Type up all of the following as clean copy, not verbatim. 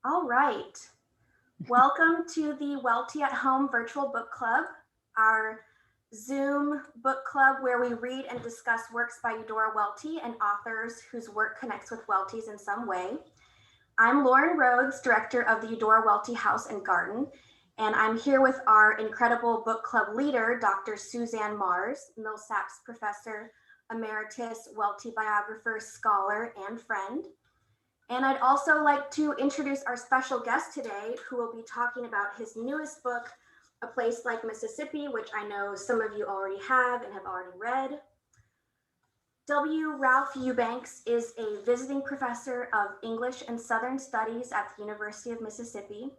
All right. Welcome to the Welty at Home Virtual Book Club, our Zoom book club where we read and discuss works by Eudora Welty and authors whose work connects with Welty's in some way. I'm Lauren Rhodes, director of the Eudora Welty House and Garden, and I'm here with our incredible book club leader, Dr. Suzanne Mars, Millsaps professor, emeritus, Welty biographer, scholar, and friend. And I'd also like to introduce our special guest today, who will be talking about his newest book, A Place Like Mississippi, which I know some of you already have and have already read. W. Ralph Eubanks is a visiting professor of English and Southern Studies at the University of Mississippi.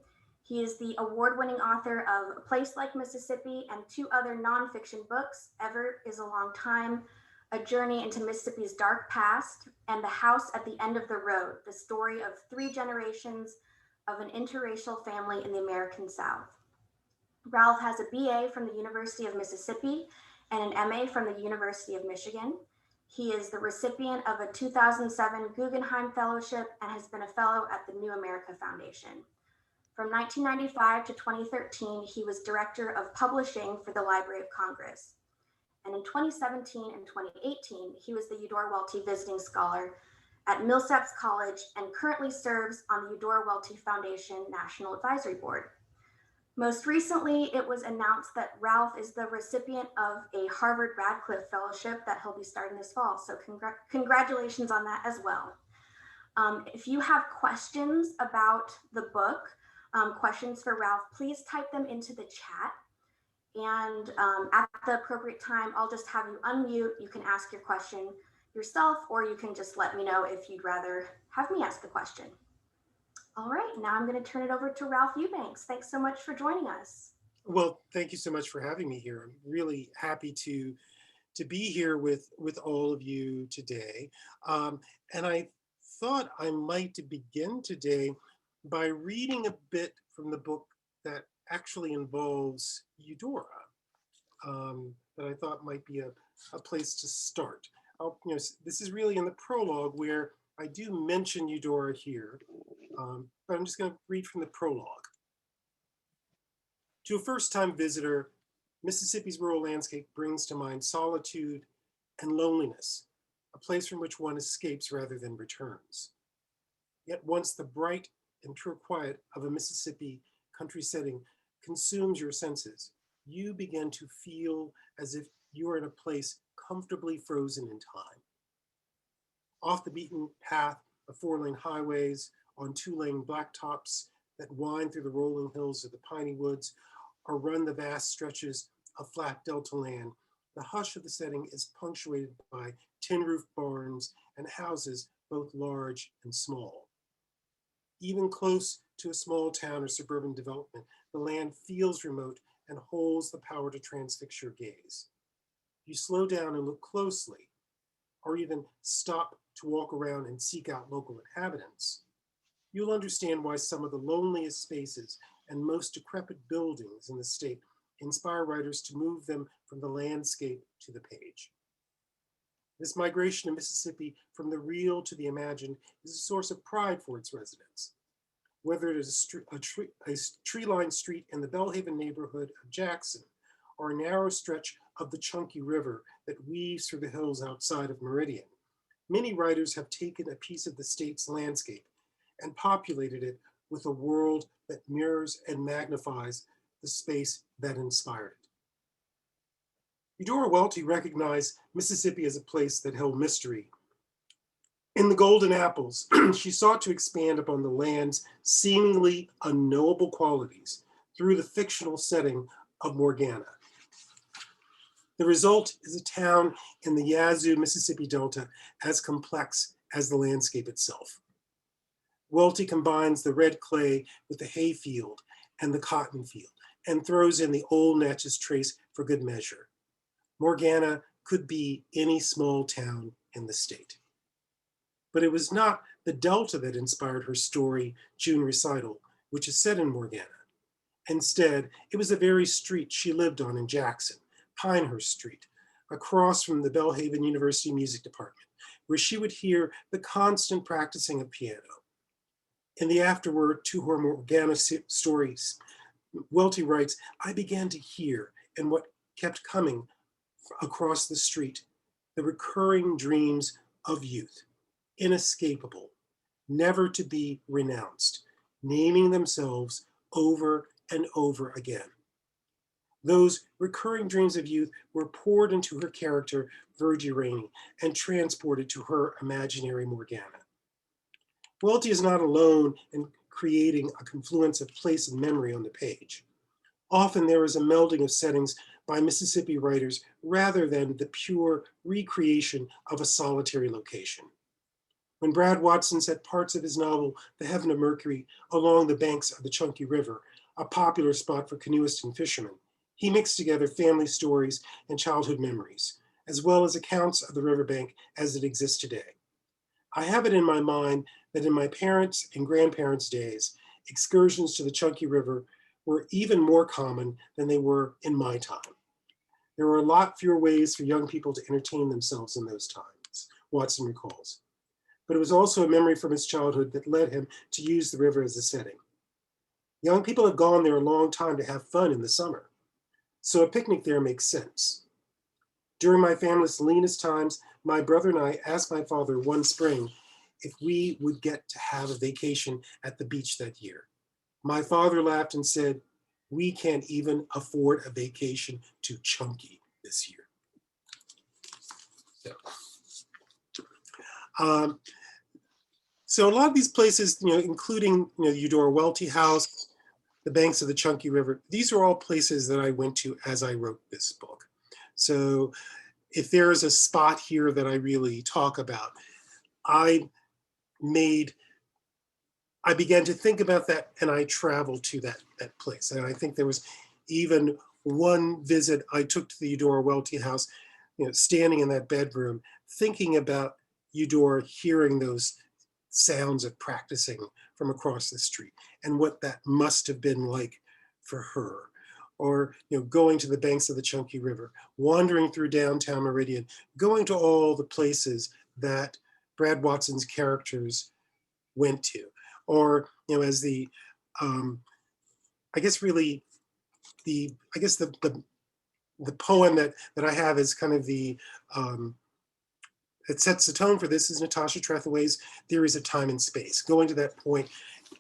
He is the award-winning author of A Place Like Mississippi and two other nonfiction books, Ever is a Long Time, A Journey into Mississippi's Dark Past, and The House at the End of the Road, the story of three generations of an interracial family in the American South. Ralph has a BA from the University of Mississippi and an MA from the University of Michigan. He is the recipient of a 2007 Guggenheim Fellowship and has been a fellow at the New America Foundation. From 1995 to 2013, he was director of publishing for the Library of Congress. And in 2017 and 2018, he was the Eudora Welty Visiting Scholar at Millsaps College and currently serves on the Eudora Welty Foundation National Advisory Board. Most recently, it was announced that Ralph is the recipient of a Harvard Radcliffe Fellowship that he'll be starting this fall. So congratulations on that as well. If you have questions about the book, questions for Ralph, please type them into the chat. And at the appropriate time, I'll just have you unmute. You can ask your question yourself, or you can just let me know if you'd rather have me ask the question. All right, now I'm going to turn it over to Ralph Eubanks. Thanks so much for joining us. Well, thank you so much for having me here. I'm really happy to be here with all of you today. And I thought I might begin today by reading a bit from the book that actually involves Eudora, that I thought might be a place to start. This is really in the prologue where I do mention Eudora here, but I'm just going to read from the prologue. To a first-time visitor, Mississippi's rural landscape brings to mind solitude and loneliness, a place from which one escapes rather than returns. Yet once the bright and pure quiet of a Mississippi country setting consumes your senses, you begin to feel as if you are in a place comfortably frozen in time. Off the beaten path of four-lane highways, on two-lane blacktops that wind through the rolling hills of the piney woods, or run the vast stretches of flat delta land, the hush of the setting is punctuated by tin-roof barns and houses both large and small. Even close to a small town or suburban development, the land feels remote and holds the power to transfix your gaze. You slow down and look closely, or even stop to walk around and seek out local inhabitants, you'll understand why some of the loneliest spaces and most decrepit buildings in the state inspire writers to move them from the landscape to the page. This migration of Mississippi from the real to the imagined is a source of pride for its residents. Whether it is a tree-lined street in the Belhaven neighborhood of Jackson, or a narrow stretch of the Chunky River that weaves through the hills outside of Meridian, many writers have taken a piece of the state's landscape and populated it with a world that mirrors and magnifies the space that inspired it. Eudora Welty recognized Mississippi as a place that held mystery. In The Golden Apples, she sought to expand upon the land's seemingly unknowable qualities through the fictional setting of Morgana. The result is a town in the Yazoo, Mississippi Delta as complex as the landscape itself. Welty combines the red clay with the hay field and the cotton field and throws in the old Natchez Trace for good measure. Morgana could be any small town in the state. But it was not the Delta that inspired her story, June Recital, which is set in Morgana. Instead, it was the very street she lived on in Jackson, Pinehurst Street, across from the Belhaven University Music Department, where she would hear the constant practicing of piano. In the afterword to her Morgana stories, Welty writes, I began to hear, and what kept coming across the street, the recurring dreams of youth, inescapable, never to be renounced, naming themselves over and over again. Those recurring dreams of youth were poured into her character, Virgie Rainey, and transported to her imaginary Morgana. Welty is not alone in creating a confluence of place and memory on the page. Often there is a melding of settings by Mississippi writers rather than the pure recreation of a solitary location. When Brad Watson set parts of his novel, The Heaven of Mercury, along the banks of the Chunky River, a popular spot for canoeists and fishermen, he mixed together family stories and childhood memories, as well as accounts of the riverbank as it exists today. I have it in my mind that in my parents' and grandparents' days, excursions to the Chunky River were even more common than they were in my time. There were a lot fewer ways for young people to entertain themselves in those times, Watson recalls. But it was also a memory from his childhood that led him to use the river as a setting. Young people have gone there a long time to have fun in the summer, so a picnic there makes sense. During my family's leanest times, my brother and I asked my father one spring if we would get to have a vacation at the beach that year. My father laughed and said, we can't even afford a vacation to Chunky this year. So a lot of these places, including the Eudora Welty House, the banks of the Chunky River, these are all places that I went to as I wrote this book. So if there is a spot here that I really talk about, I began to think about that and I traveled to that place. And I think there was even one visit I took to the Eudora Welty House, standing in that bedroom, thinking about Eudora, hearing those sounds of practicing from across the street and what that must have been like for her. Or going to the banks of the Chunky River, wandering through downtown Meridian, going to all the places that Brad Watson's characters went to. Or as the I guess really the poem that I have is kind of the that sets the tone for this is Natasha Trethewey's Theories of Time and Space, going to that point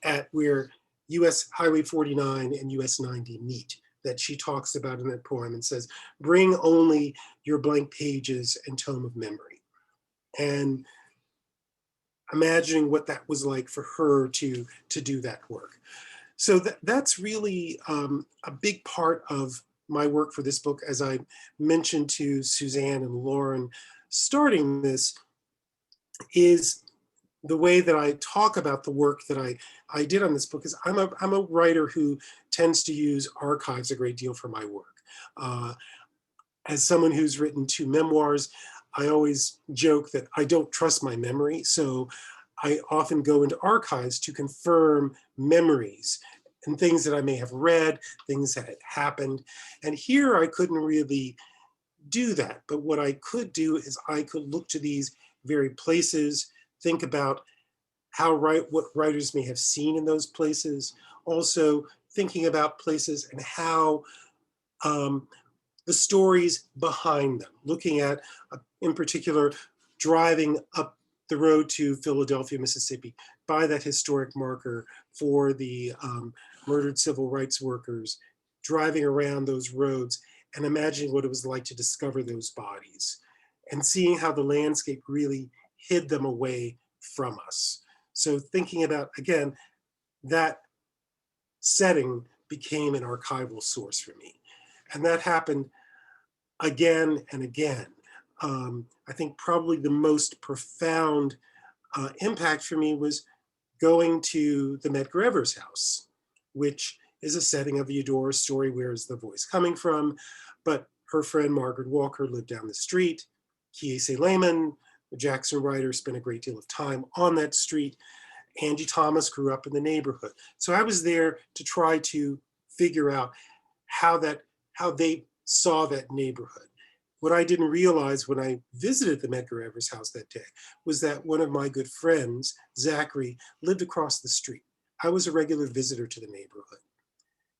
at where US Highway 49 and US 90 meet, that she talks about in that poem and says, bring only your blank pages and tome of memory. And imagining what that was like for her to do that work. So that's really a big part of my work for this book, as I mentioned to Suzanne and Lauren starting this, is the way that I talk about the work that I did on this book. Is I'm a writer who tends to use archives a great deal for my work. As someone who's written 2 memoirs, I always joke that I don't trust my memory. So I often go into archives to confirm memories and things that I may have read, things that had happened. And here I couldn't really do that. But what I could do is I could look to these very places, think about what writers may have seen in those places. Also thinking about places and how the stories behind them, looking at, in particular, driving up the road to Philadelphia, Mississippi, by that historic marker for the murdered civil rights workers, driving around those roads and imagining what it was like to discover those bodies and seeing how the landscape really hid them away from us. So thinking about, again, that setting became an archival source for me. And that happened again and again. I think probably the most profound impact for me was going to the Medgar Evers house, which is a setting of Eudora's story. Where is the voice coming from? But her friend Margaret Walker lived down the street. Kiese Lehman, the Jackson writer, spent a great deal of time on that street. Angie Thomas grew up in the neighborhood. So I was there to try to figure out how they saw that neighborhood. What I didn't realize when I visited the Medgar Evers house that day was that one of my good friends, Zachary, lived across the street. I was a regular visitor to the neighborhood.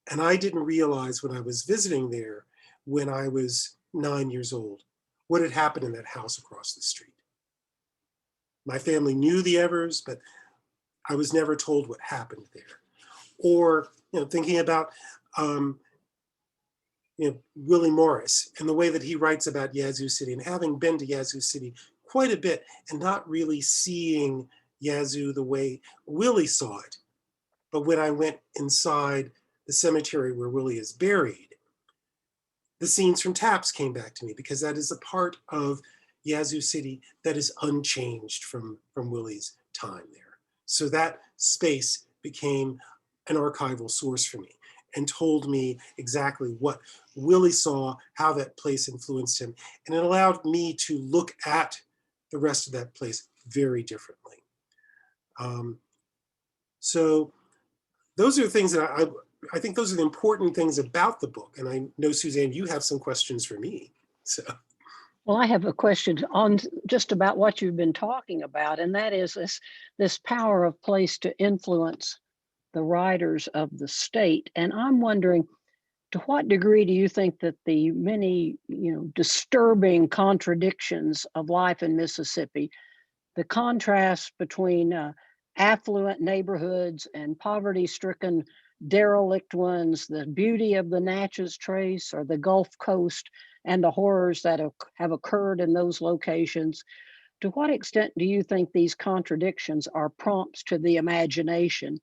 And I didn't realize when I was visiting there, when I was 9 years old, what had happened in that house across the street. My family knew the Evers, but I was never told what happened there. Or, thinking about Willie Morris and the way that he writes about Yazoo City, and having been to Yazoo City quite a bit and not really seeing Yazoo the way Willie saw it. But when I went inside the cemetery where Willie is buried, the scenes from Taps came back to me, because that is a part of Yazoo City that is unchanged from Willie's time there. So that space became an archival source for me and told me exactly what Willie saw, how that place influenced him. And it allowed me to look at the rest of that place very differently. So those are the things that I think those are the important things about the book. And I know, Suzanne, you have some questions for me. So. Well, I have a question on just about what you've been talking about, and that is this power of place to influence the writers of the state. And I'm wondering, to what degree do you think that the many, disturbing contradictions of life in Mississippi, the contrast between affluent neighborhoods and poverty-stricken, derelict ones, the beauty of the Natchez Trace or the Gulf Coast, and the horrors that have occurred in those locations, to what extent do you think these contradictions are prompts to the imagination?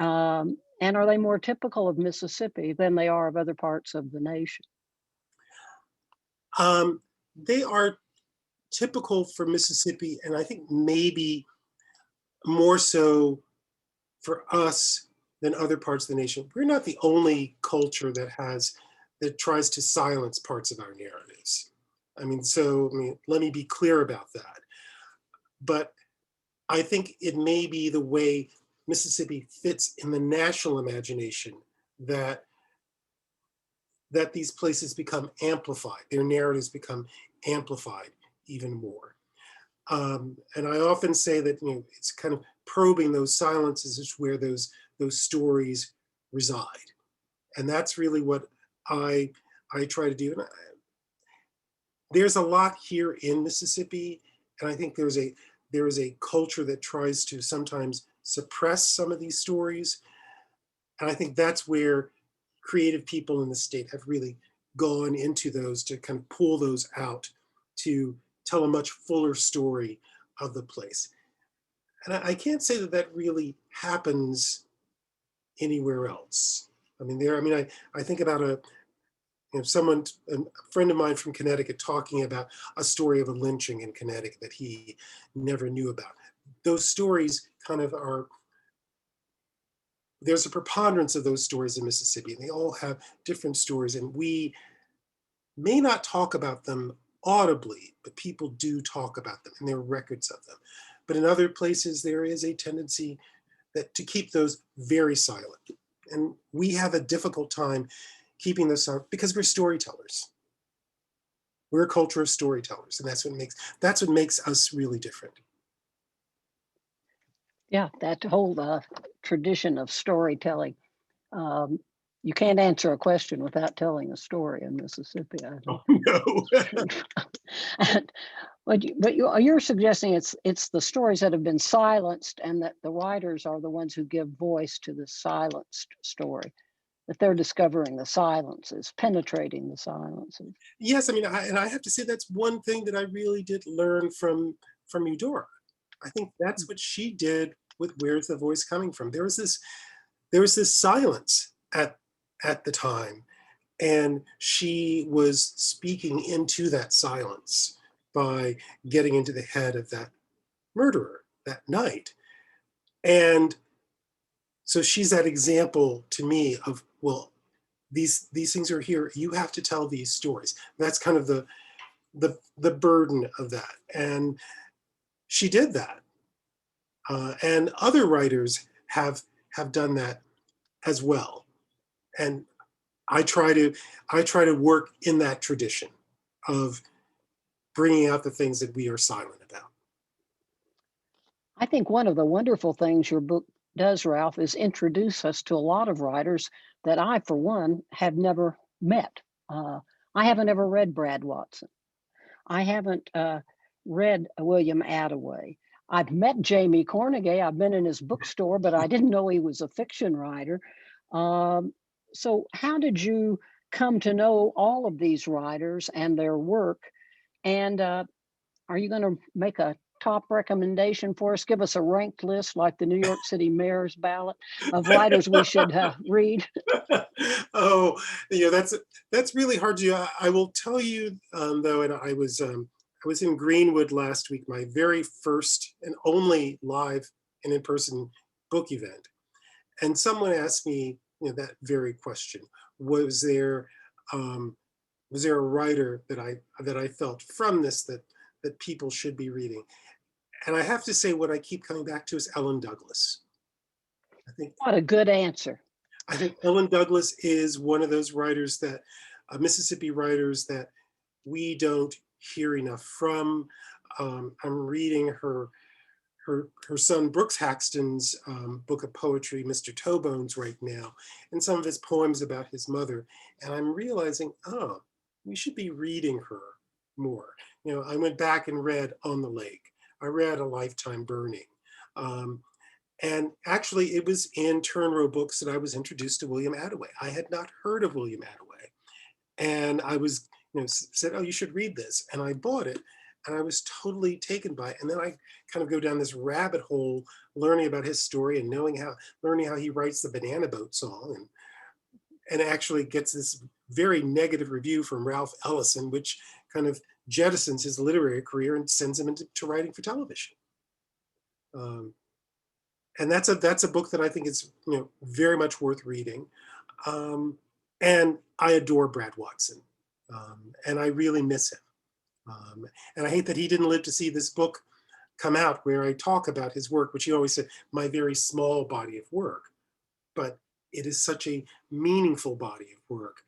And are they more typical of Mississippi than they are of other parts of the nation? They are typical for Mississippi, and I think maybe more so for us than other parts of the nation. We're not the only culture that tries to silence parts of our narratives. Let me be clear about that. But I think it may be the way Mississippi fits in the national imagination that these places become amplified, their narratives become amplified even more. And I often say that it's kind of probing those silences is where those stories reside. And that's really what I try to do. And there's a lot here in Mississippi, and I think there is a culture that tries to sometimes suppress some of these stories. And I think that's where creative people in the state have really gone into those to kind of pull those out to tell a much fuller story of the place. And I can't say that really happens anywhere else. I think about a friend of mine from Connecticut talking about a story of a lynching in Connecticut that he never knew about. Those stories kind of there's a preponderance of those stories in Mississippi, and they all have different stories, and we may not talk about them audibly, but people do talk about them, and there are records of them. But in other places, there is a tendency to keep those very silent. And we have a difficult time keeping those silent because we're storytellers. We're a culture of storytellers, and that's what makes us really different. Yeah, that whole tradition of storytelling. You can't answer a question without telling a story in Mississippi, I think. Oh, no. But you're suggesting it's the stories that have been silenced, and that the writers are the ones who give voice to the silenced story, that they're discovering the silences, penetrating the silences. Yes, I have to say that's one thing that I really did learn from Eudora. I think that's what she did with Where's the Voice Coming From? There was this silence at the time, and she was speaking into that silence by getting into the head of that murderer that night. And so she's that example to me of, well, these things are here. You have to tell these stories. That's kind of the burden of that. And she did that. And other writers have done that as well. And I try to work in that tradition of bringing out the things that we are silent about. I think one of the wonderful things your book does, Ralph, is introduce us to a lot of writers that I, for one, have never met. I haven't ever read Brad Watson. I haven't read William Attaway. I've met Jamie Cornegay. I've been in his bookstore, but I didn't know he was a fiction writer. So how did you come to know all of these writers and their work? And are you going to make a top recommendation for us? Give us a ranked list like the New York City mayor's ballot of writers we should read. Oh, that's really hard to do. I will tell you though, and I was in Greenwood last week, my very first and only live and in-person book event, and someone asked me that very question: was there a writer that I felt from this that people should be reading? And I have to say, what I keep coming back to is Ellen Douglas. What a good answer. I think Ellen Douglas is one of those writers that, Mississippi writers that we don't hear enough from. I'm reading her son Brooks Haxton's book of poetry, Mr. Toebones, right now, and some of his poems about his mother. And I'm realizing, oh, we should be reading her more. I went back and read On the Lake. I read A Lifetime Burning. And actually, it was in Turnrow Books that I was introduced to William Attaway. I had not heard of William Attaway. And I was, said, oh, you should read this. And I bought it. And I was totally taken by it. And then I kind of go down this rabbit hole, learning about his story and learning how he writes the Banana Boat song, and actually gets this very negative review from Ralph Ellison, which kind of jettisons his literary career and sends him into writing for television. And that's a book that I think is very much worth reading. And I adore Brad Watson, and I really miss him. And I hate that he didn't live to see this book come out, where I talk about his work, which he always said, my very small body of work. But it is such a meaningful body of work.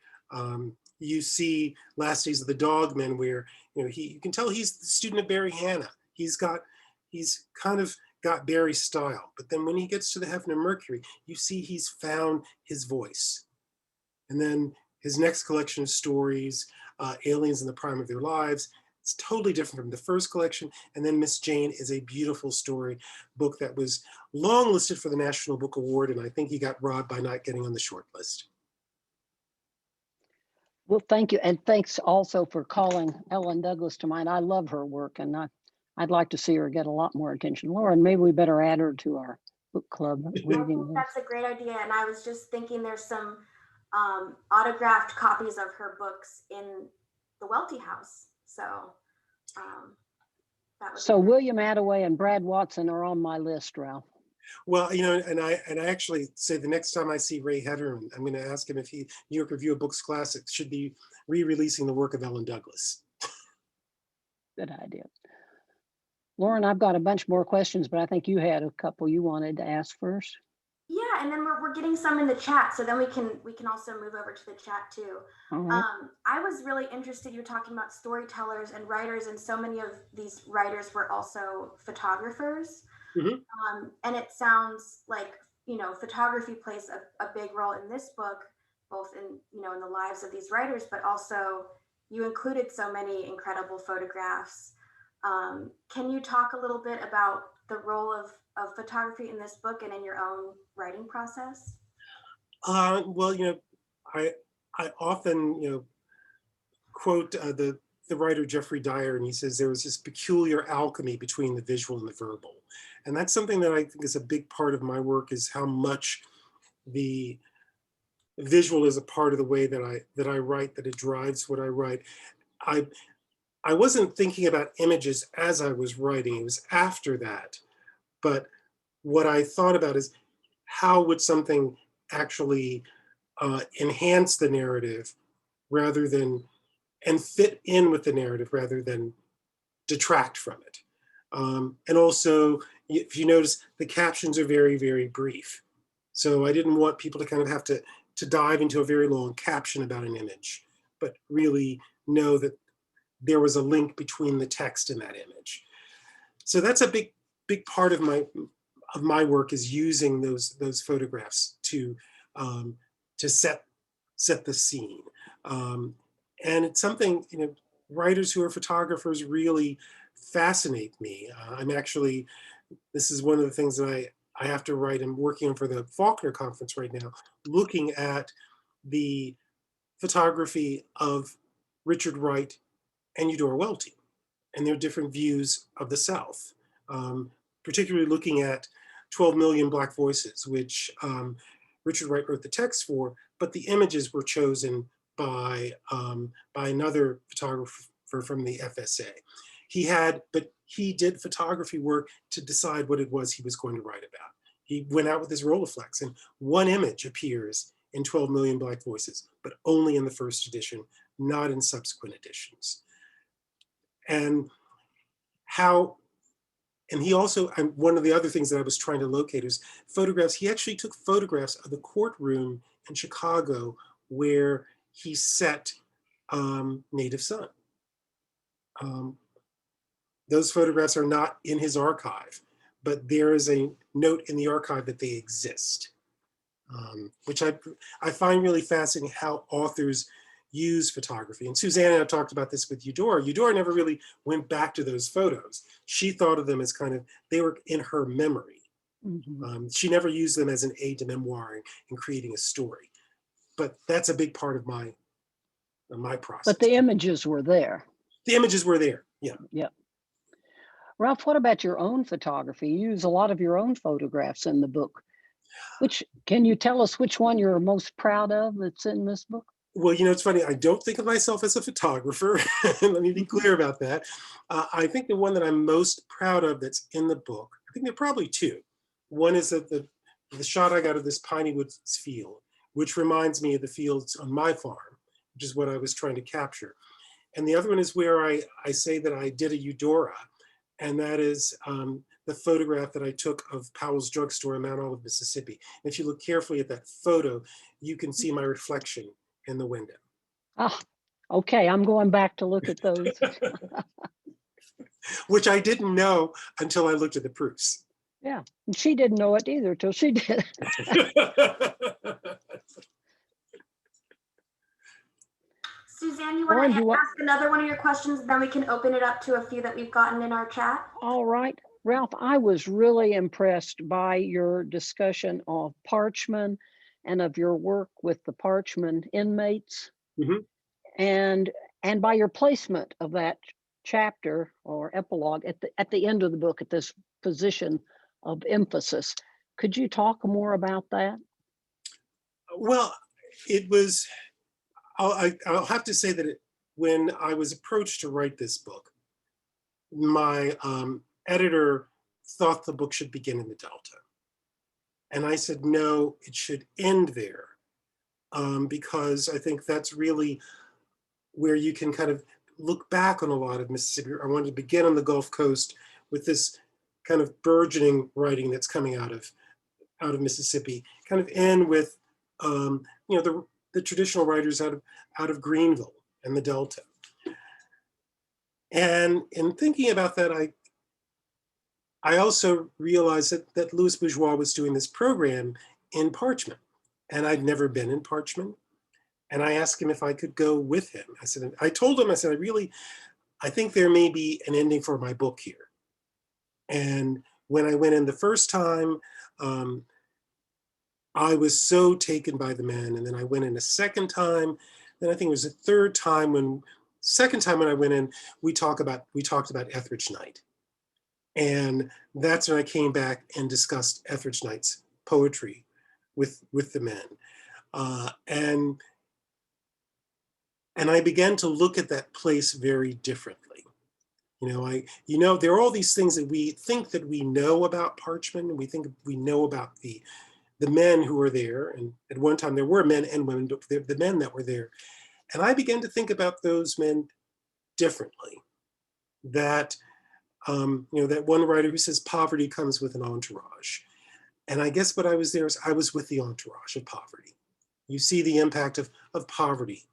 You see Last Days of the Dogmen, where you can tell he's the student of Barry Hannah. He's kind of got Barry's style, but then when he gets to the Heaven and Mercury, you see he's found his voice. And then his next collection of stories, Aliens in the Prime of Their Lives, it's totally different from the first collection. And then Miss Jane is a beautiful story book that was long listed for the National Book Award, and I think he got robbed by not getting on the short list. Well, thank you. And thanks also for calling Ellen Douglas to mind. I love her work, and I'd like to see her get a lot more attention. Lauren, maybe we better add her to our book club reading list. That's a great idea. And I was just thinking there's some autographed copies of her books in the Welty House. So that was. So William Attaway and Brad Watson are on my list, Ralph. Well, and I actually say the next time I see Ray Hederman, I'm going to ask him if New York Review of Books Classics should be re-releasing the work of Ellen Douglas. Good idea. Lauren, I've got a bunch more questions, but I think you had a couple you wanted to ask first. Yeah, and then we're getting some in the chat, so then we can also move over to the chat too. Right. I was really interested. You're talking about storytellers and writers, and so many of these writers were also photographers. Mm-hmm. And it sounds like photography plays a big role in this book, both in in the lives of these writers, but also you included so many incredible photographs. Can you talk a little bit about the role of photography in this book and in your own writing process? Well, I often quote the writer Jeffrey Dyer, and he says there was this peculiar alchemy between the visual and the verbal, and that's something that I think is a big part of my work, is how much the visual is a part of the way that I write, that it drives what I write. I wasn't thinking about images as I was writing, it was after that. But what I thought about is how would something actually enhance the narrative and fit in with the narrative rather than detract from it. And also, if you notice, the captions are very, very brief. So I didn't want people to kind of have to dive into a very long caption about an image, but really know that there was a link between the text and that image. So that's a big part of my work, is using those photographs to set the scene. And it's something, writers who are photographers really fascinate me. This is one of the things that I have to write. I'm working on for the Faulkner Conference right now, looking at the photography of Richard Wright and Eudora Welty and their different views of the South, particularly looking at 12 Million Black Voices, which Richard Wright wrote the text for, but the images were chosen by another photographer from the FSA. He did photography work to decide what it was he was going to write about. He went out with his Rolleiflex, and one image appears in 12 Million Black Voices, but only in the first edition, not in subsequent editions. And he also, one of the other things that I was trying to locate is photographs. He actually took photographs of the courtroom in Chicago where he set Native Son. Those photographs are not in his archive, but there is a note in the archive that they exist, which I find really fascinating, how authors use photography. And Suzanne and I talked about this with Eudora. Eudora never really went back to those photos. She thought of them as they were in her memory. Mm-hmm. She never used them as an aid to memoir and creating a story. But that's a big part of my process. But the images were there. The images were there, yeah. Yeah. Ralph, what about your own photography? You use a lot of your own photographs in the book. Can you tell us which one you're most proud of that's in this book? Well, it's funny. I don't think of myself as a photographer. Let me be clear about that. I think the one that I'm most proud of that's in the book, I think there are probably two. One is the shot I got of this piney woods field, which reminds me of the fields on my farm, which is what I was trying to capture. And the other one is where I say that I did a Eudora, and that is the photograph that I took of Powell's Drugstore in Mount Olive, Mississippi. And if you look carefully at that photo, you can see my reflection in the window. Ah, okay. I'm going back to look at those. Which I didn't know until I looked at the proofs. Yeah, and she didn't know it either till she did. Suzanne, you want to ask another one of your questions, and then we can open it up to a few that we've gotten in our chat? All right. Ralph, I was really impressed by your discussion of Parchment and of your work with the Parchment inmates, mm-hmm. and by your placement of that chapter or epilogue at the end of the book at this position of emphasis. Could you talk more about that? Well, it was, I'll have to say that when I was approached to write this book, my editor thought the book should begin in the Delta. And I said, no, it should end there, because I think that's really where you can kind of look back on a lot of Mississippi. I wanted to begin on the Gulf Coast with this kind of burgeoning writing that's coming out of Mississippi, kind of end with the traditional writers out of Greenville and the Delta. And in thinking about that, I also realized that Louis Bourgeois was doing this program in Parchment, and I'd never been in Parchment. And I asked him if I could go with him. I told him, I think there may be an ending for my book here. And when I went in the first time, I was so taken by the men. And then I went in a second time. Then I think it was the third time when I went in, we talked about Etheridge Knight. And that's when I came back and discussed Etheridge Knight's poetry with the men. And I began to look at that place very differently. There are all these things that we think that we know about Parchment, and we think we know about the men who were there. And at one time there were men and women, but the men that were there. And I began to think about those men differently. That that one writer who says poverty comes with an entourage. And I guess what I was there is I was with the entourage of poverty. You see the impact of poverty,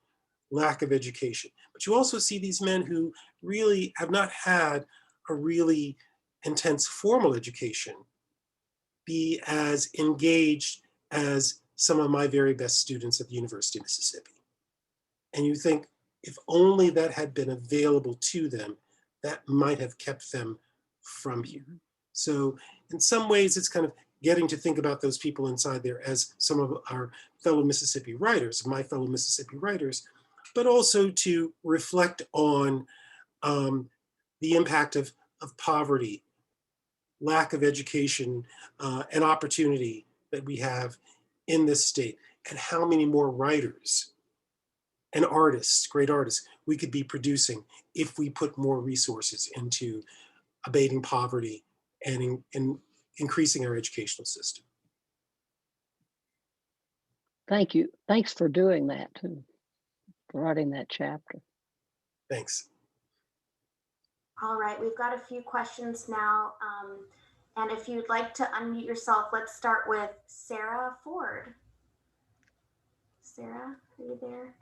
lack of education. But you also see these men who really have not had a really intense formal education be as engaged as some of my very best students at the University of Mississippi. And you think, if only that had been available to them, that might have kept them from here. So in some ways, it's kind of getting to think about those people inside there as some of our fellow Mississippi writers, my fellow Mississippi writers, but also to reflect on the impact of poverty, lack of education, and opportunity that we have in this state, and how many more writers and artists, great artists, we could be producing if we put more resources into abating poverty and in increasing our educational system. Thank you. Thanks for doing that too, for writing that chapter. Thanks. All right, we've got a few questions now. And if you'd like to unmute yourself, let's start with Sarah Ford. Sarah, are you there?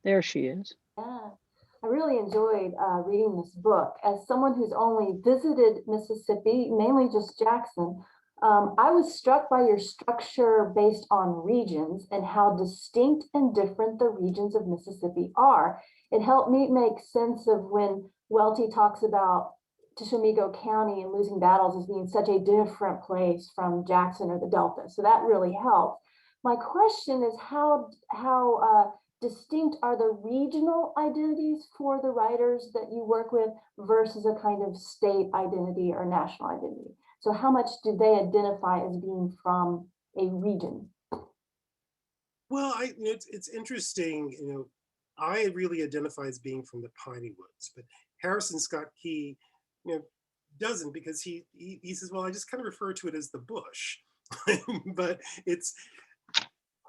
There she is. Yeah, I really enjoyed reading this book. As someone who's only visited Mississippi, mainly just Jackson, I was struck by your structure based on regions and how distinct and different the regions of Mississippi are. It helped me make sense of when Welty talks about Tishomingo County and losing battles as being such a different place from Jackson or the Delta. So that really helped. My question is how distinct are the regional identities for the writers that you work with versus a kind of state identity or national identity? So how much do they identify as being from a region? Well, it's interesting, I really identify as being from the Piney Woods, but Harrison Scott Key, doesn't, because he says, well, I just kind of refer to it as the bush. But it's,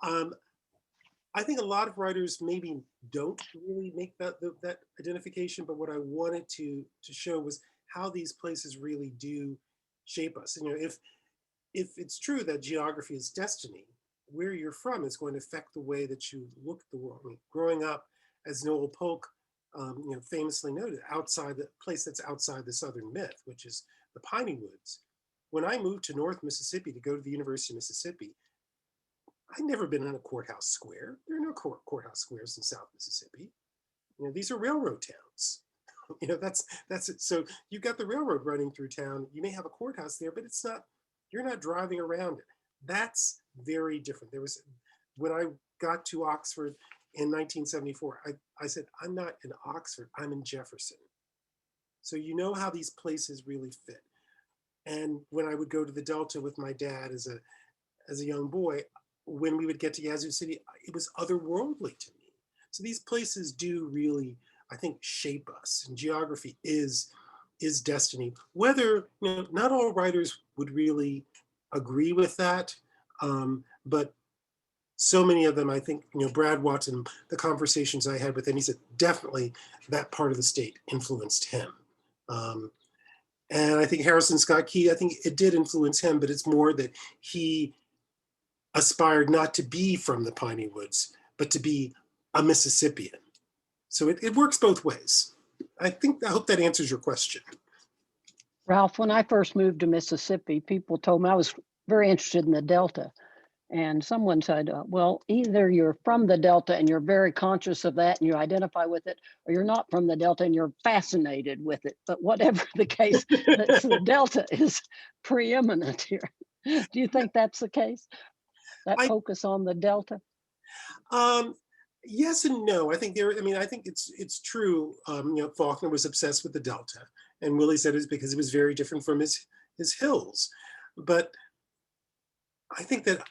I think a lot of writers maybe don't really make that identification, but what I wanted to show was how these places really do shape us. And if it's true that geography is destiny, where you're from is going to affect the way that you look at the world. I mean, growing up, as Noel Polk famously noted, outside the place that's outside the Southern myth, which is the Piney Woods. When I moved to North Mississippi to go to the University of Mississippi, I'd never been in a courthouse square. There are no courthouse squares in South Mississippi. These are railroad towns. That's it. So you've got the railroad running through town. You may have a courthouse there, but it's not, you're not driving around it. That's very different. When I got to Oxford in 1974, I said, I'm not in Oxford, I'm in Jefferson. So you know how these places really fit. And when I would go to the Delta with my dad as a young boy, when we would get to Yazoo City, it was otherworldly to me. So these places do really, I think, shape us, and geography is destiny. Whether, not all writers would really agree with that, but so many of them, I think, Brad Watson, the conversations I had with him, he said, definitely that part of the state influenced him. And I think Harrison Scott Key, I think it did influence him, but it's more that he aspired not to be from the Piney Woods, but to be a Mississippian. So it works both ways. I hope that answers your question. Ralph, when I first moved to Mississippi, people told me I was very interested in the Delta. And someone said, well, either you're from the Delta and you're very conscious of that and you identify with it, or you're not from the Delta and you're fascinated with it. But whatever the case, the Delta is preeminent here. Do you think that's the case? That focus on the Delta? Yes and no. I think it's true. Faulkner was obsessed with the Delta, and Willie said it's because it was very different from his hills. But I think that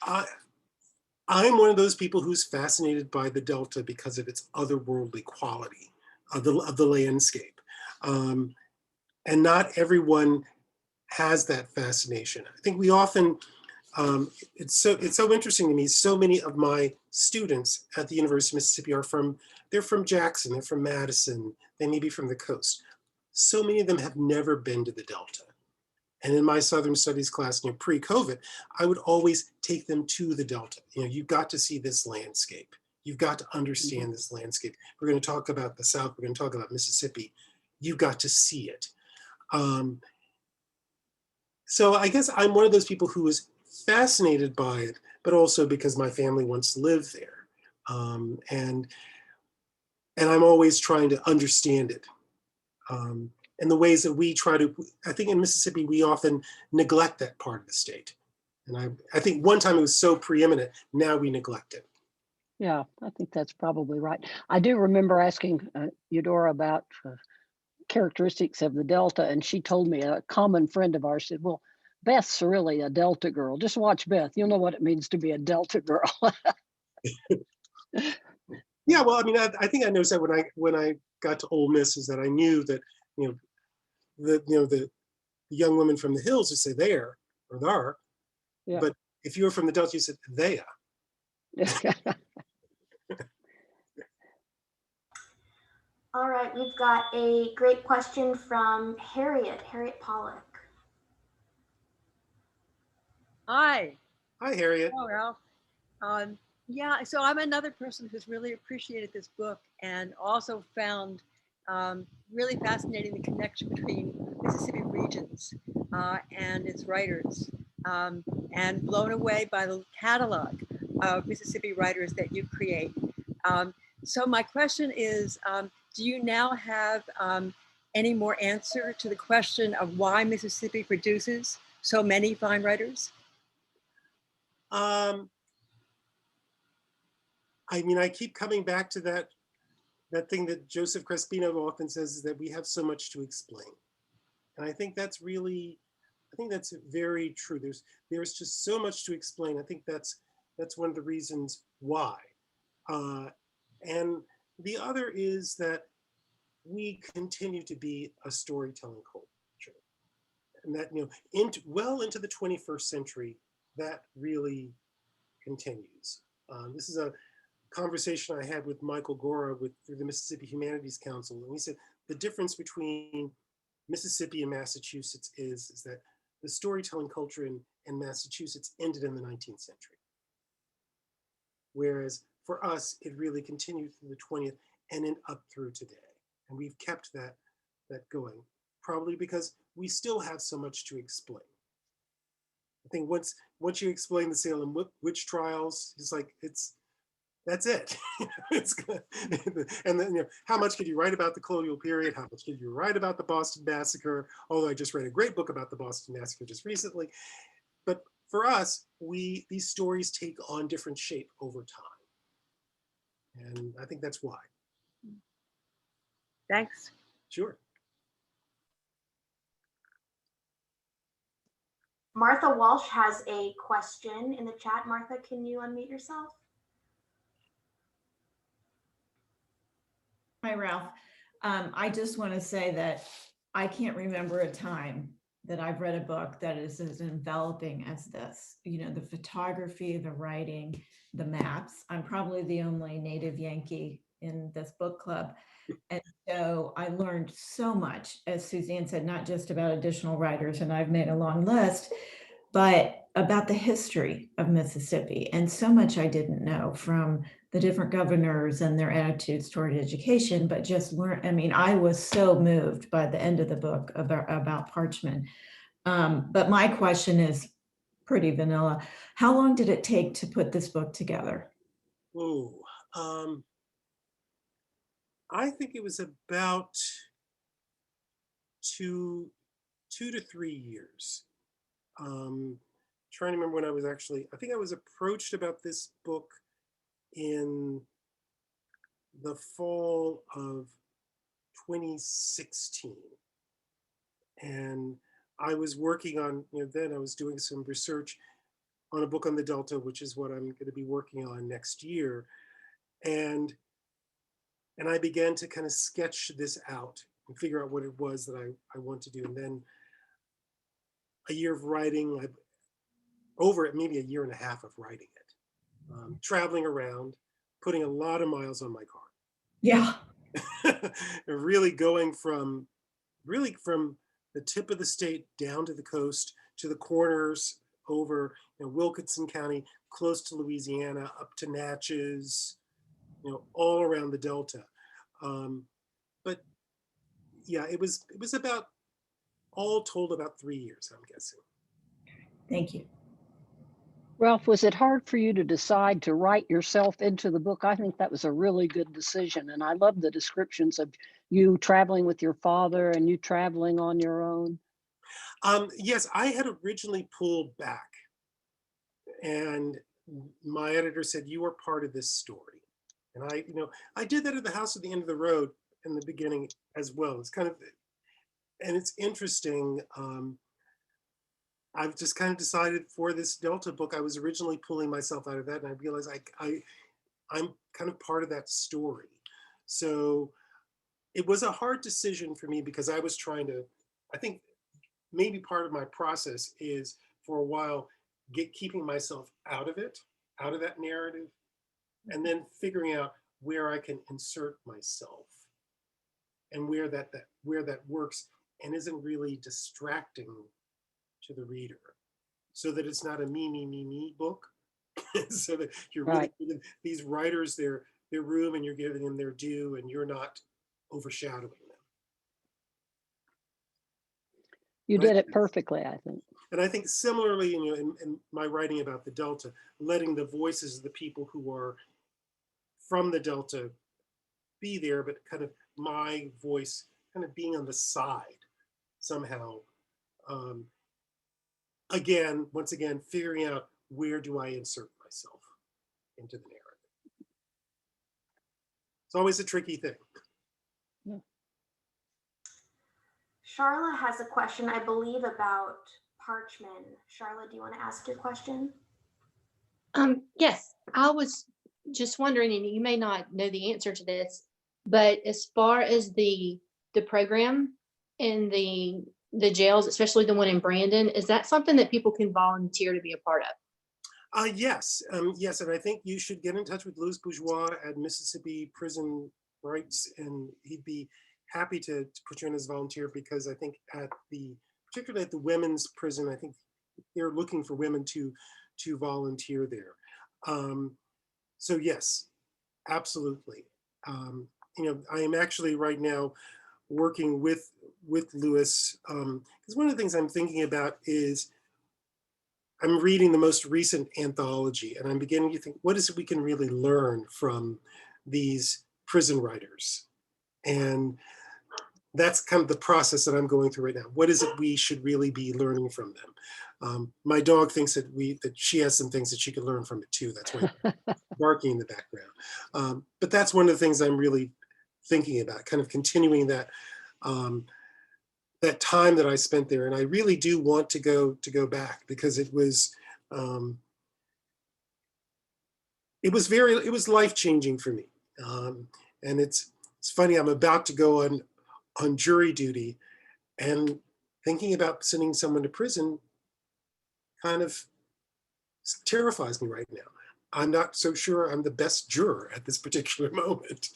I'm one of those people who's fascinated by the Delta because of its otherworldly quality of the landscape. And not everyone has that fascination. I think we often, it's so interesting to me, so many of my students at the University of Mississippi they're from Jackson, they're from Madison, they may be from the coast. So many of them have never been to the Delta. And in my Southern Studies class, pre-COVID, I would always take them to the Delta. You got to see this landscape. You've got to understand this landscape. We're going to talk about the South. We're going to talk about Mississippi. You've got to see it. So I guess I'm one of those people who is fascinated by it, but also because my family once lived there. And I'm always trying to understand it. And the ways that we try to, I think in Mississippi, we often neglect that part of the state. And I think one time it was so preeminent, now we neglect it. Yeah, I think that's probably right. I do remember asking Eudora about characteristics of the Delta, and she told me, a common friend of ours said, well, Beth's really a Delta girl. Just watch Beth. You'll know what it means to be a Delta girl. Yeah, well, I mean, I think I noticed that when I got to Ole Miss, is that I knew that, the young women from the hills would say there or there. Yeah. But if you were from the Delta, you said thea. All right, we've got a great question from Harriet Pollock. Hi. Hi, Harriet. Hello, Ralph. Yeah, so I'm another person who's really appreciated this book and also found really fascinating the connection between Mississippi regions and its writers, and blown away by the catalog of Mississippi writers that you create. So my question is, do you now have any more answer to the question of why Mississippi produces so many fine writers? I mean, I keep coming back to that thing that Joseph Crespino often says, is that we have so much to explain. And I think that's really, that's very true. There's just so much to explain. I think that's one of the reasons why. And the other is that we continue to be a storytelling culture. And that, well into the 21st century, that really continues. This is a conversation I had with Michael Gora through the Mississippi Humanities Council. And he said the difference between Mississippi and Massachusetts is that the storytelling culture in Massachusetts ended in the 19th century. Whereas for us, it really continued through the 20th and then up through today. And we've kept that going, probably because we still have so much to explain. I think once you explain the Salem witch trials, it's like, that's it. And then, how much could you write about the colonial period? How much could you write about the Boston Massacre? Although I just read a great book about the Boston Massacre just recently. But for us, these stories take on different shape over time. And I think that's why. Thanks. Sure. Martha Walsh has a question in the chat. Martha, can you unmute yourself? Hi, Ralph. I just want to say that I can't remember a time that I've read a book that is as enveloping as this. The photography, the writing, the maps. I'm probably the only native Yankee in this book club. And so I learned so much, as Suzanne said, not just about additional writers, and I've made a long list, but about the history of Mississippi. And so much I didn't know, from the different governors and their attitudes toward education, but just learn. I mean, I was so moved by the end of the book about Parchment. But my question is pretty vanilla. How long did it take to put this book together? Oh, I think it was about two to 3 years. Trying to remember when I was I think I was approached about this book in the fall of 2016. And I was working on, then I was doing some research on a book on the Delta, which is what I'm going to be working on next year. And I began to kind of sketch this out and figure out what it was that I want to do. And then a year of writing, maybe a year and a half of writing it, traveling around, putting a lot of miles on my car. Yeah. Really going from the tip of the state down to the coast, to the corners over Wilkinson County, close to Louisiana, up to Natchez, all around the Delta. But yeah, it was about, all told, about 3 years, I'm guessing. Thank you. Ralph, was it hard for you to decide to write yourself into the book? I think that was a really good decision. And I love the descriptions of you traveling with your father and you traveling on your own. Yes, I had originally pulled back, and my editor said, you are part of this story. And I did that at the house at the end of the road in the beginning as well. It's kind of, and it's interesting. I've just kind of decided for this Delta book, I was originally pulling myself out of that, and I realized I'm kind of part of that story. So it was a hard decision for me, because I was trying to, I think maybe part of my process is, for a while, keeping myself out of it, out of that narrative, and then figuring out where I can insert myself, and where that works and isn't really distracting to the reader, so that it's not a me book. So that you're really giving these writers their room, and you're giving them their due, and you're not overshadowing them. You did it perfectly, I think. And I think similarly, in my writing about the Delta, letting the voices of the people who are from the Delta be there, but kind of my voice kind of being on the side somehow. Once again, figuring out, where do I insert myself into the narrative? It's always a tricky thing. Yeah. Charla has a question, I believe, about Parchment. Charla, do you want to ask your question? Yes, I was just wondering, and you may not know the answer to this, but as far as the program in the jails, especially the one in Brandon, is that something that people can volunteer to be a part of? Yes, yes, and I think you should get in touch with Louis Bourgeois at Mississippi Prison Rights, and he'd be happy to put you in as a volunteer, because I think particularly at the women's prison, I think they're looking for women to volunteer there. So yes, absolutely. I am actually right now working with Louis, because one of the things I'm thinking about is, I'm reading the most recent anthology, and I'm beginning to think, what is it we can really learn from these prison writers? And that's kind of the process that I'm going through right now. What is it we should really be learning from them? My dog thinks that she has some things that she could learn from it too. That's why barking in the background. But that's one of the things I'm really thinking about, kind of continuing that that time that I spent there. And I really do want to go back, because it was life-changing for me. And it's funny, I'm about to go on jury duty, and thinking about sending someone to prison kind of terrifies me right now. I'm not so sure I'm the best juror at this particular moment,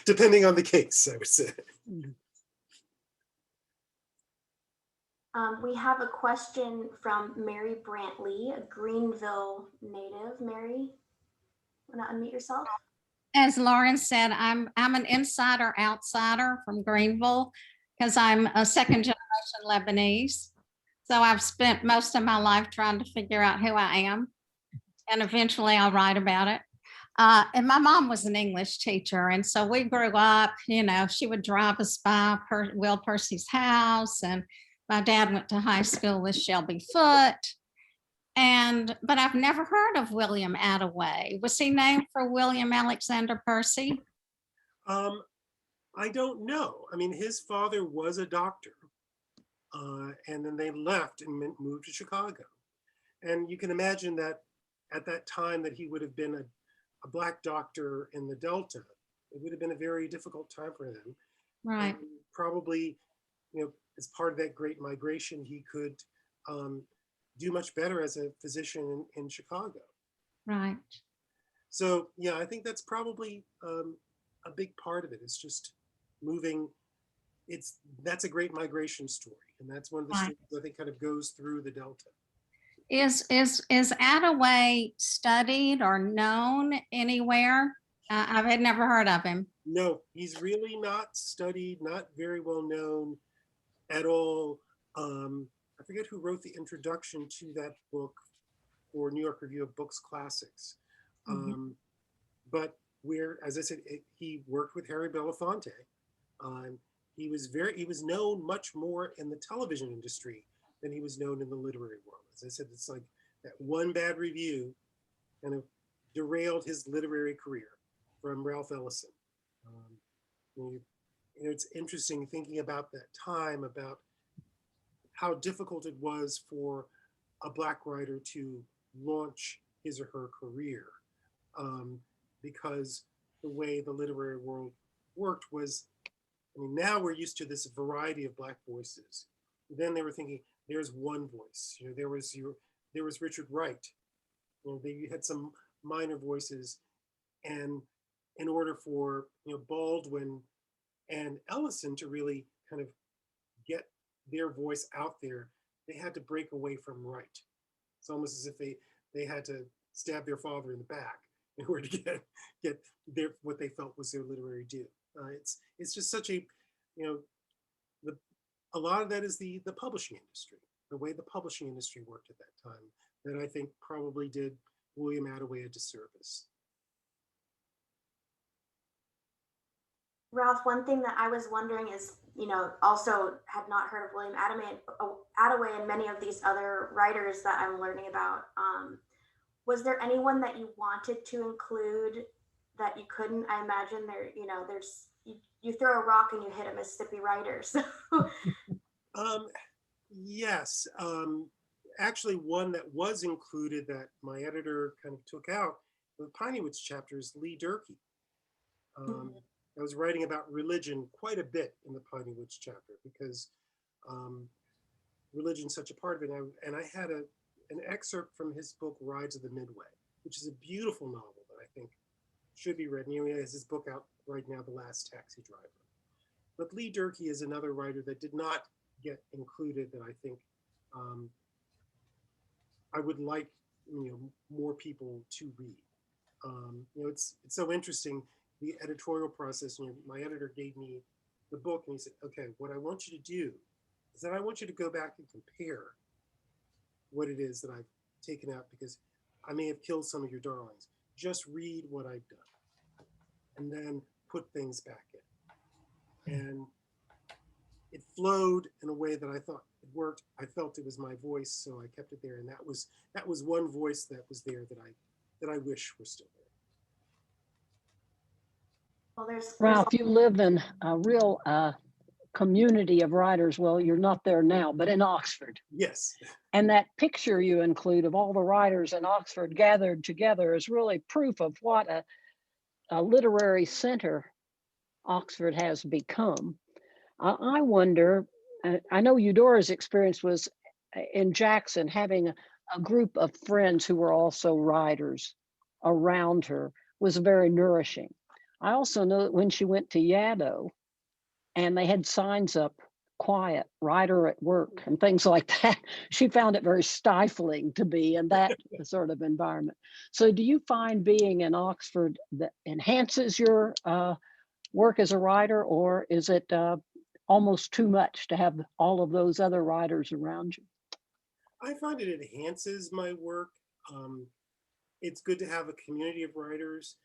depending on the case, I would say. We have a question from Mary Brantley, a Greenville native. Mary, want to unmute yourself? As Lauren said, I'm an insider outsider from Greenville, because I'm a second generation Lebanese. So I've spent most of my life trying to figure out who I am, and eventually I'll write about it. And my mom was an English teacher, and so we grew up, she would drive us by Will Percy's house, and my dad went to high school with Shelby Foote. But I've never heard of William Attaway. Was he named for William Alexander Percy? I don't know. I mean, his father was a doctor, and then they left and moved to Chicago. And you can imagine that at that time that he would have been a Black doctor in the Delta. It would have been a very difficult time for him. Right. And probably, as part of that great migration, he could do much better as a physician in Chicago. Right. So yeah, I think that's probably a big part of it. It's just moving. That's a great migration story, and that's one of the stories I think kind of goes through the Delta. Is Attaway studied or known anywhere I had never heard of him. No, he's really not studied, not very well known at all. I forget who wrote the introduction to that book for New York Review of Books Classics. But where, as I said, he worked with Harry Belafonte. He was known much more in the television industry than he was known in the literary world. As I said, it's like that one bad review kind of derailed his literary career from Ralph Ellison. It's interesting thinking about that time, about how difficult it was for a Black writer to launch his or her career, because the way the literary world worked was, I mean, now we're used to this variety of Black voices. Then they were thinking, there's one voice. You know, there was Richard Wright. You know, you had some minor voices, and in order for Baldwin and Ellison to really kind of get their voice out there, they had to break away from Wright. It's almost as if they had to stab their father in the back in order to get what they felt was their literary due. It's just such a, a lot of that is the publishing industry, the way the publishing industry worked at that time, that I think probably did William Attaway a disservice. Ralph, one thing that I was wondering is, also had not heard of William Attaway and many of these other writers that I'm learning about. Was there anyone that you wanted to include that you couldn't? I imagine there's you throw a rock and you hit a Mississippi writer. So. Yes, actually one that was included that my editor kind of took out, the Piney Woods chapter, is Lee Durkee. I was writing about religion quite a bit in the Piney Woods chapter because religion's such a part of it. And I had an excerpt from his book, Rides of the Midway, which is a beautiful novel that I think should be read. He has his book out right now, The Last Taxi Driver. But Lee Durkee is another writer that did not get included that I think I would like more people to read. It's so interesting, the editorial process. My editor gave me the book and he said, okay, what I want you to do is that I want you to go back and compare what it is that I've taken out, because I may have killed some of your darlings. Just read what I've done and then put things back in. And it flowed in a way that I thought it worked. I felt it was my voice, so I kept it there. And that was one voice that was there that I wish were still there. Well, Ralph, you live in a real community of writers. Well, you're not there now, but in Oxford. Yes. And that picture you include of all the writers in Oxford gathered together is really proof of what a literary center Oxford has become. I wonder, I know Eudora's experience was in Jackson, having a group of friends who were also writers around her was very nourishing. I also know that when she went to Yaddo and they had signs up, quiet, writer at work and things like that, she found it very stifling to be in that sort of environment. So do you find being in Oxford that enhances your work as a writer, or is it almost too much to have all of those other writers around you? I find it enhances my work. It's good to have a community of writers.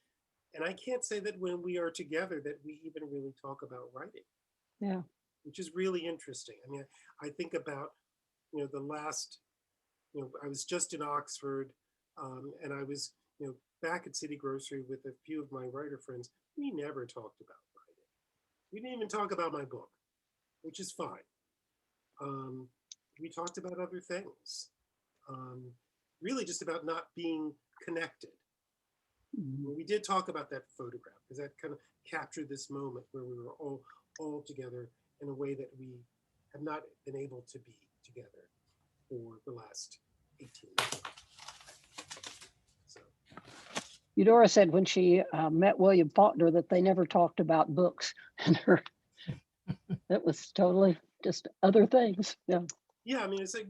And I can't say that when we are together that we even really talk about writing. Yeah. Which is really interesting. I mean, I think about, the last, I was just in Oxford and I was, back at City Grocery with a few of my writer friends. We never talked about writing. We didn't even talk about my book, which is fine. We talked about other things, really just about not being connected. We did talk about that photograph because that kind of captured this moment where we were all together in a way that we have not been able to be together for the last 18 years. So. Eudora said when she met William Faulkner that they never talked about books, and it was totally just other things. Yeah. Yeah, I mean, it's like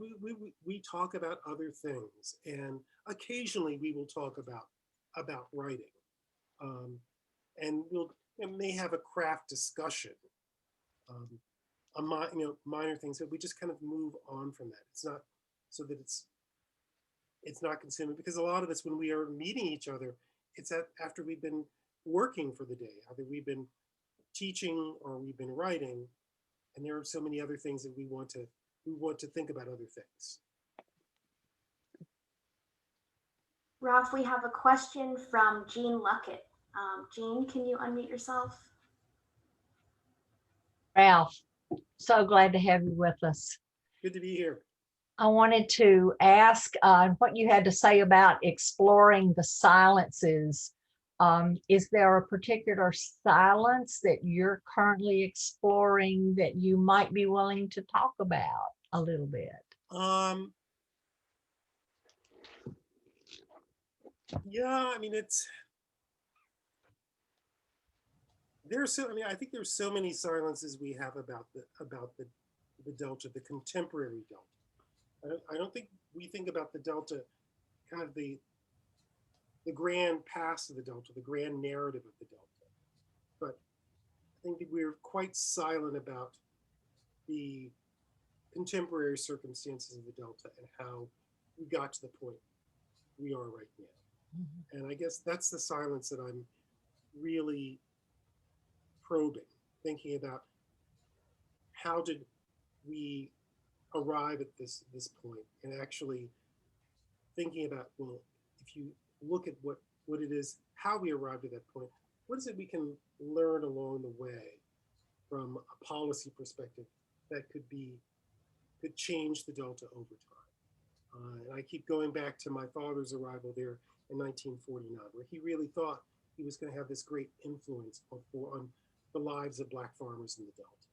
we talk about other things, and occasionally we will talk about writing. and we'll may have a craft discussion on minor things, but we just kind of move on from that. It's not so that it's not consuming, because a lot of us, when we are meeting each other, it's after we've been working for the day, either we've been teaching or we've been writing, and there are so many other things that we want to think about other things. Ralph, we have a question from Jean Luckett. Jean, can you unmute yourself? Ralph, so glad to have you with us. Good to be here. I wanted to ask what you had to say about exploring the silences. Is there a particular silence that you're currently exploring that you might be willing to talk about a little bit? Yeah, I mean, I think there's so many silences we have about the Delta, the contemporary Delta. I don't think we think about the Delta, kind of the grand past of the Delta, the grand narrative of the Delta. But I think that we're quite silent about the contemporary circumstances of the Delta and how we got to the point we are right now. And I guess that's the silence that I'm really probing, thinking about how did we arrive at this point, and actually thinking about, well, if you look at what it is, how we arrived at that point, what is it we can learn along the way from a policy perspective that could change the Delta over time. And I keep going back to my father's arrival there in 1949, where he really thought he was going to have this great influence on the lives of Black farmers in the Delta.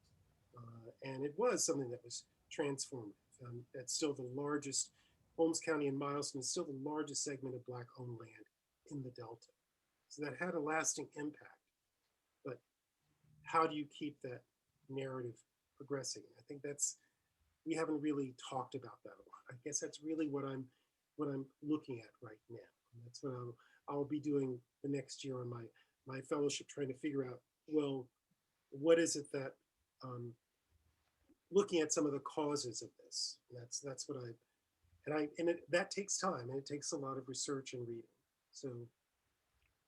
And it was something that was transformative. That's still the largest, Holmes County and Milestone is still the largest segment of Black-owned land in the Delta. So that had a lasting impact. But how do you keep that narrative progressing? I think we haven't really talked about that a lot. I guess that's really what I'm looking at right now. And that's what I'll be doing the next year on my fellowship, trying to figure out, well, what is it that looking at some of the causes of this. That's what that takes time, and it takes a lot of research and reading. So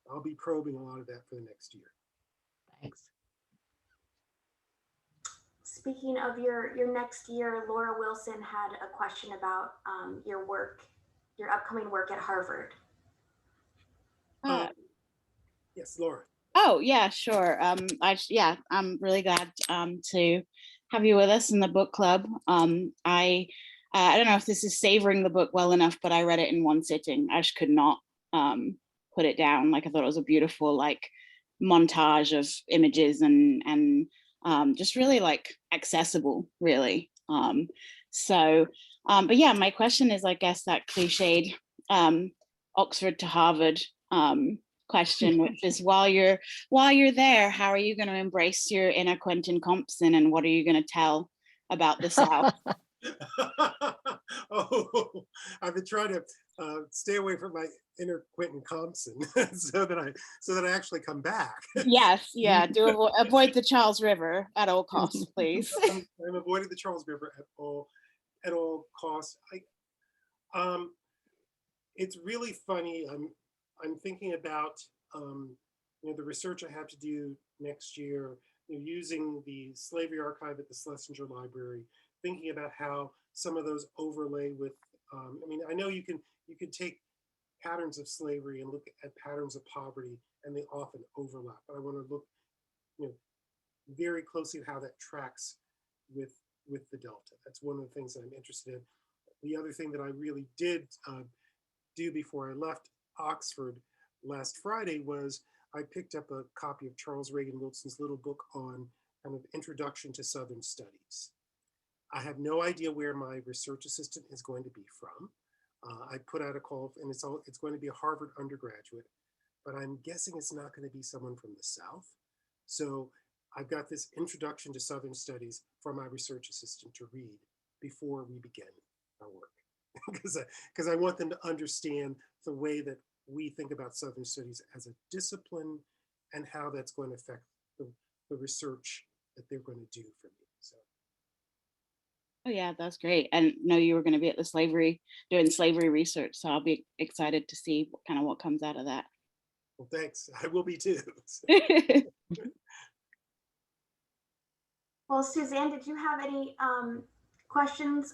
I'll be probing a lot of that for the next year. Thanks. Speaking of your next year, Laura Wilson had a question about your upcoming work at Harvard. Yes, Laura. Oh yeah, sure. I'm really glad to have you with us in the book club. I don't know if this is savoring the book well enough, but I read it in one sitting. I just could not put it down. Like, I thought it was a beautiful montage of images and just really accessible, really. But yeah, my question is, I guess, that cliched Oxford to Harvard question, which is, while you're there, how are you going to embrace your inner Quentin Compson, and what are you going to tell about the South? Oh, I've been trying to stay away from my inner Quentin Compson so that I actually come back. Yes, yeah. Do avoid the Charles River at all costs, please. I'm avoiding the Charles River at all costs. It's really funny. I'm thinking about the research I have to do next year, using the Slavery Archive at the Schlesinger Library, thinking about how some of those overlay with, I know you can take patterns of slavery and look at patterns of poverty, and they often overlap. But I want to look, very closely at how that tracks with the Delta. That's one of the things that I'm interested in. The other thing that I really did do before I left Oxford last Friday was I picked up a copy of Charles Reagan Wilson's little book on kind of Introduction to Southern Studies. I have no idea where my research assistant is going to be from. I put out a call, and it's going to be a Harvard undergraduate, but I'm guessing it's not going to be someone from the South. So I've got this Introduction to Southern Studies for my research assistant to read before we begin our work, because I want them to understand the way that we think about Southern Studies as a discipline and how that's going to affect the research that they're going to do for me. So. Oh yeah, that's great. And know you were going to be at the doing slavery research, so I'll be excited to see what comes out of that. Well, thanks. I will be too. Well, Suzanne, did you have any other questions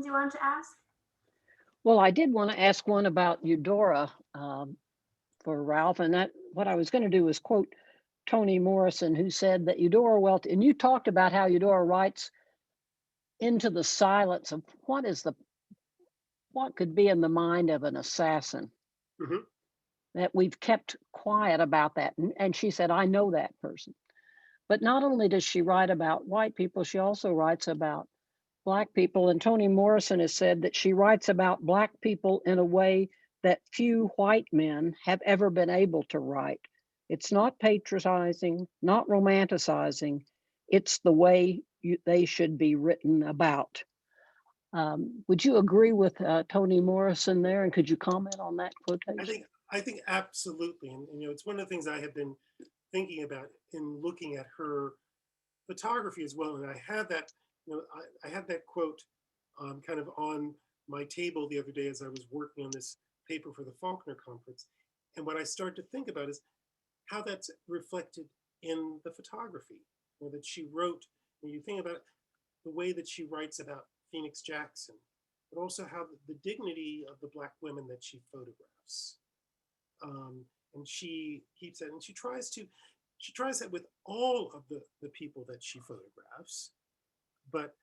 you wanted to ask? Well, I did want to ask one about Eudora for Ralph, and that what I was going to do was quote Toni Morrison, who said that Eudora Welty, and you talked about how Eudora writes into the silence of what could be in the mind of an assassin. Mm-hmm. That we've kept quiet about that. And she said, I know that person. But not only does she write about white people, she also writes about Black people. And Toni Morrison has said that she writes about Black people in a way that few white men have ever been able to write. It's not patronizing, not romanticizing. It's the way they should be written about. Would you agree with Toni Morrison there? And could you comment on that quotation? I think absolutely. And it's one of the things I have been thinking about in looking at her photography as well. And I had that, I had that quote kind of on my table the other day as I was working on this paper for the Faulkner Conference. And what I started to think about is how that's reflected in the photography, or that she wrote. When you think about it, the way that she writes about Phoenix Jackson, but also how the dignity of the Black women that she photographs. And she keeps that, and she tries that with all of the people that she photographs. But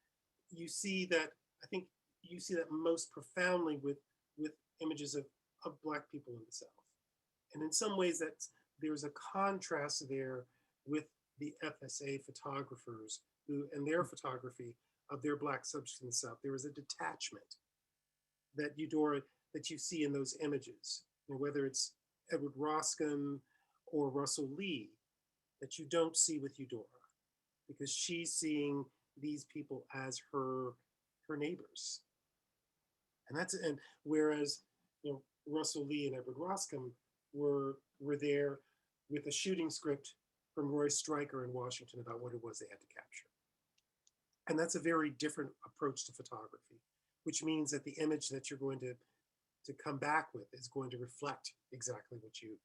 you see that, I think you see that most profoundly with images of Black people in the South. And in some ways there's a contrast there with the FSA photographers who, in their photography of their Black subjects in the South, there is a detachment that that you see in those images, whether it's Edward Roscom or Russell Lee, that you don't see with Eudora, because she's seeing these people as her neighbors. And whereas Russell Lee and Edward Roscom were there with a shooting script from Roy Stryker in Washington about what it was they had to capture. And that's a very different approach to photography, which means that the image that you're going to come back with is going to reflect exactly what you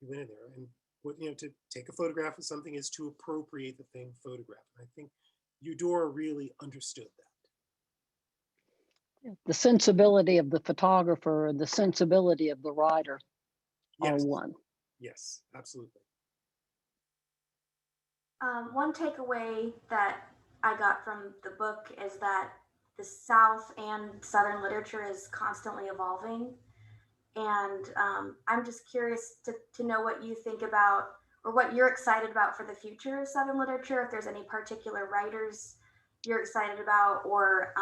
went in there. And what, to take a photograph of something is to appropriate the thing photographed. And I think Eudora really understood that. The sensibility of the photographer and the sensibility of the writer are one. Yes, absolutely. One takeaway that I got from the book is that the South and Southern literature is constantly evolving. And I'm just curious to know what you think about, or what you're excited about for the future of Southern literature, if there's any particular writers you're excited about, or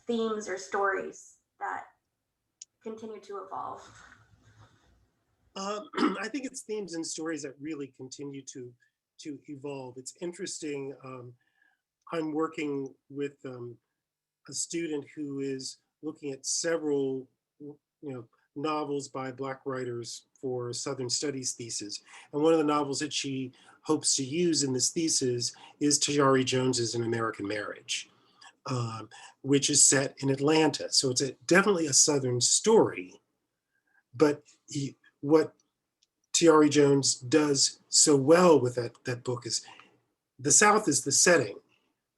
themes or stories that continue to evolve. I think it's themes and stories that really continue to evolve. It's interesting. I'm working with a student who is looking at several, novels by Black writers for a Southern Studies thesis. And one of the novels that she hopes to use in this thesis is Tayari Jones's An American Marriage, which is set in Atlanta. So it's definitely a Southern story, but what Tayari Jones does so well with that book is the South is the setting,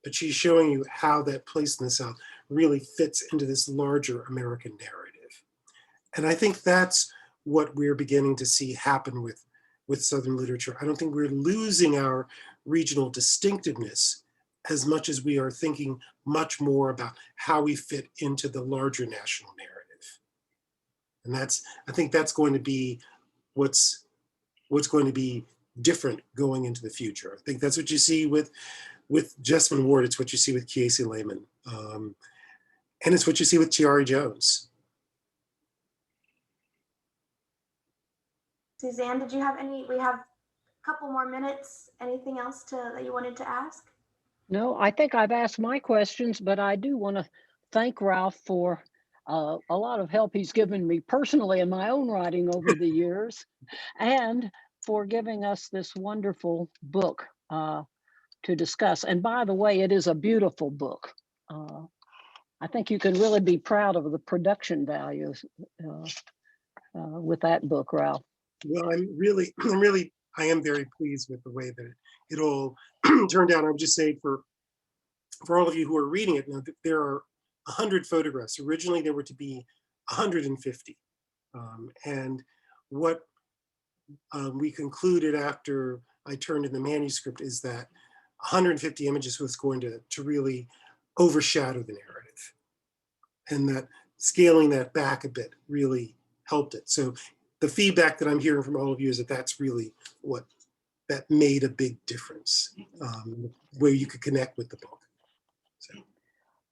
but she's showing you how that place in the South really fits into this larger American narrative. And I think that's what we're beginning to see happen with Southern literature. I don't think we're losing our regional distinctiveness as much as we are thinking much more about how we fit into the larger national narrative. And I think that's going to be what's going to be different going into the future. I think that's what you see with Jessamine Ward. It's what you see with Kiese Lehman. And it's what you see with Tayari Jones. Suzanne, did you have we have a couple more minutes. Anything else that you wanted to ask? No, I think I've asked my questions, but I do want to thank Ralph for a lot of help he's given me personally in my own writing over the years, and for giving us this wonderful book to discuss. And by the way, it is a beautiful book. I think you can really be proud of the production values with that book, Ralph. Well, I am very pleased with the way that it all turned out. I would just say for all of you who are reading it now, there are 100 photographs. Originally, there were to be 150. And what we concluded after I turned in the manuscript is that 150 images was going to really overshadow the narrative. And that scaling that back a bit really helped it. So the feedback that I'm hearing from all of you is that that's really what that made a big difference, where you could connect with the book. So.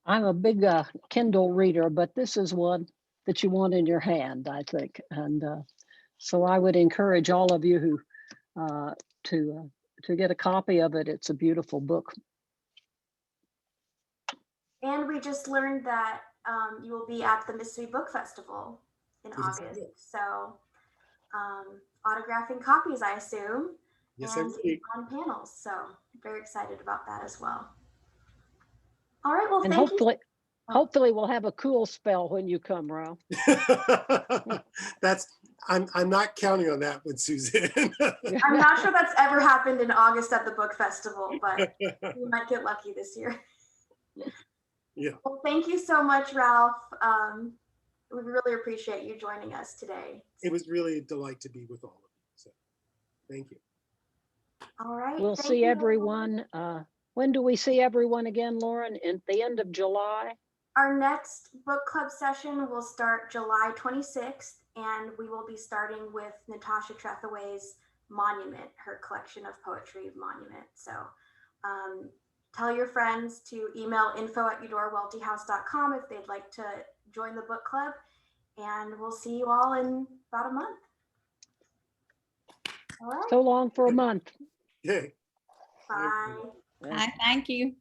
I'm a big Kindle reader, but this is one that you want in your hand, I think. And so I would encourage all of you who to get a copy of it. It's a beautiful book. And we just learned that you will be at the Mississippi Book Festival in August. So autographing copies, I assume, yes, and on panels. So very excited about that as well. All right, well, and thank you. Hopefully we'll have a cool spell when you come, Ralph. I'm not counting on that with Suzanne. I'm not sure that's ever happened in August at the book festival, but we might get lucky this year. Yeah. Well, thank you so much, Ralph. We really appreciate you joining us today. It was really a delight to be with all of you. So thank you. All right. We'll see everyone. When do we see everyone again, Lauren? At the end of July? Our next book club session will start July 26th, and we will be starting with Natasha Trethaway's Monument, her collection of poetry Monument. So tell your friends to email info@EudoraWeltyHouse.com if they'd like to join the book club, and we'll see you all in about a month. All right. So long for a month. Okay. Bye. Thank you.